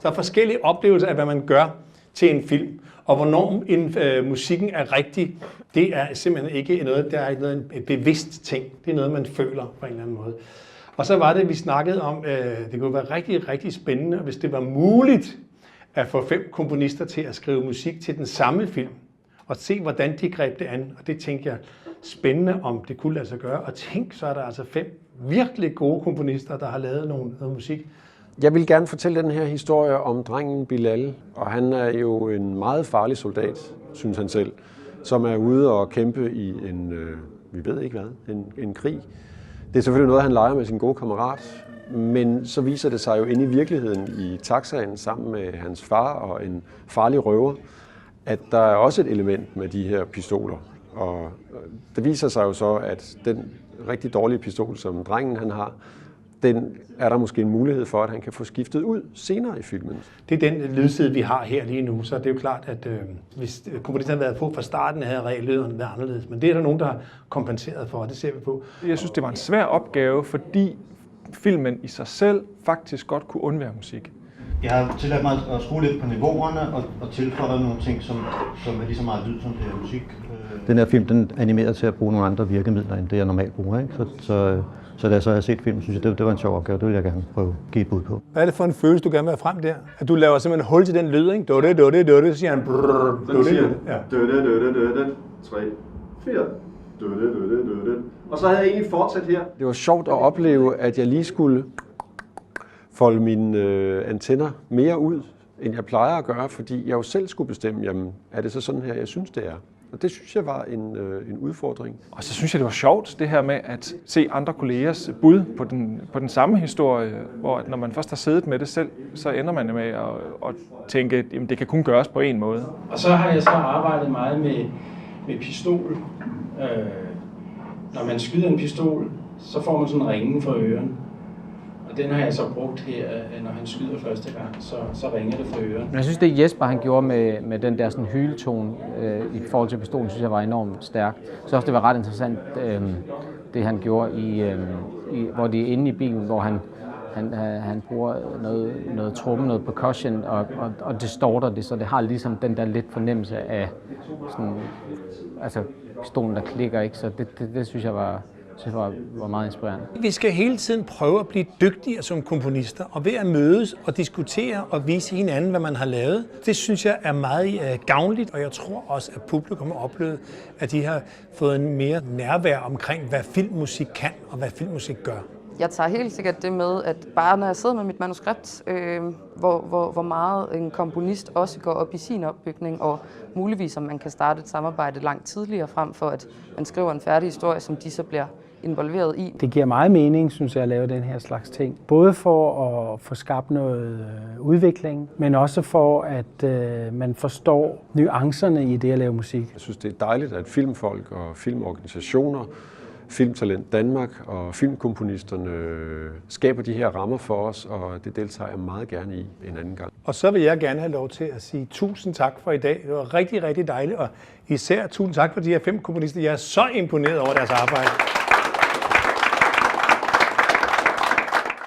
Der er forskellige oplevelser af, hvad man gør til en film. Og hvornår musikken er rigtig, det er simpelthen ikke noget, der er ikke noget, et bevidst ting. Det er noget, man føler på en eller anden måde. Og så var det, vi snakkede om, det kunne være rigtig, rigtig spændende, hvis det var muligt at få 5 komponister til at skrive musik til den samme film, og se, hvordan de greb det an. Og det tænkte jeg spændende, om det kunne lade sig gøre. Og tænk, så er der altså 5 virkelig gode komponister, der har lavet noget musik. Jeg vil gerne fortælle den her historie om drengen Bilal, og han er jo en meget farlig soldat, synes han selv, som er ude og kæmpe i en, vi ved ikke hvad, en krig. Det er selvfølgelig noget, han leger med sin gode kammerat, men så viser det sig jo inde i virkeligheden i taxaen sammen med hans far og en farlig røver, at der er også et element med de her pistoler. Og det viser sig jo så, at den rigtig dårlige pistol, som drengen han har, den er der måske en mulighed for, at han kan få skiftet ud senere i filmen. Det er den lydside, vi har her lige nu, så det er jo klart, at hvis komponisten havde været på fra starten, havde regellyden været anderledes. Men det er der nogen, der har kompenseret for, og det ser vi på. Jeg synes, det var en svær opgave, fordi filmen i sig selv faktisk godt kunne undvære musik. Jeg har tilladt mig at skrue lidt på niveauerne og tilføje nogle ting, som er lige så meget lyd som det er musik. Den her film, den er animeret til at bruge nogle andre virkemidler, end det jeg normalt bruger, ikke? Så da jeg så har set filmen, synes jeg, det var en sjov opgave. Det vil jeg gerne prøve at give et bud på. Hvad er det for en følelse, du gerne vil have frem der? At du laver simpelthen hul til den lyd, ikke? Dutte, dutte, dutte, så siger han brrrr, dutte, dutte. Ja. Dutte, dutte, dutte, 3, 4, dutte, dutte, dutte. Og så havde jeg egentlig fortsat her. Det var sjovt at opleve, at jeg lige skulle folde mine antenner mere ud, end jeg plejer at gøre, fordi jeg jo selv skulle bestemme, jamen, er det så sådan her, jeg synes, det er. Og det synes jeg var en udfordring. Og så synes jeg, det var sjovt, det her med at se andre kollegers bud på den samme historie, hvor når man først har siddet med det selv, så ender man med at tænke, at jamen, det kan kun gøres på en måde. Og så har jeg så arbejdet meget med pistol. Når man skyder en pistol, så får man sådan en ringen for ørerne. Og den har jeg så brugt her, når han skyder første gang, så ringer det for ørerne. Jeg synes, det Jesper han gjorde med den der sådan hyletone i forhold til pistolen, synes jeg var enormt stærk. Så også det var ret interessant, det han gjorde, hvor de er inde i bilen, hvor han bruger noget tromme, noget percussion, og distorter det, så det har ligesom den der lidt fornemmelse af sådan, altså pistolen, der klikker, ikke? Så det synes jeg var meget inspirerende. Vi skal hele tiden prøve at blive dygtigere som komponister, og ved at mødes og diskutere og vise hinanden, hvad man har lavet. Det synes jeg er meget gavnligt, og jeg tror også, at publikum har oplevet, at de har fået en mere nærvær omkring, hvad filmmusik kan og hvad filmmusik gør. Jeg tager helt sikkert det med, at bare når jeg sidder med mit manuskript, hvor meget en komponist også går op i sin opbygning, og muligvis om man kan starte et samarbejde langt tidligere, frem for at man skriver en færdig historie, som de så bliver involveret i. Det giver meget mening, synes jeg, at lave den her slags ting. Både for at få skabt noget udvikling, men også for, at man forstår nuancerne i det at lave musik. Jeg synes, det er dejligt, at filmfolk og filmorganisationer, Filmtalent Danmark og filmkomponisterne skaber de her rammer for os, og det deltager jeg meget gerne i en anden gang. Og så vil jeg gerne have lov til at sige tusind tak for i dag. Det var rigtig, rigtig dejligt, og især tusind tak for de her 5 komponister. Jeg er så imponeret over deres arbejde.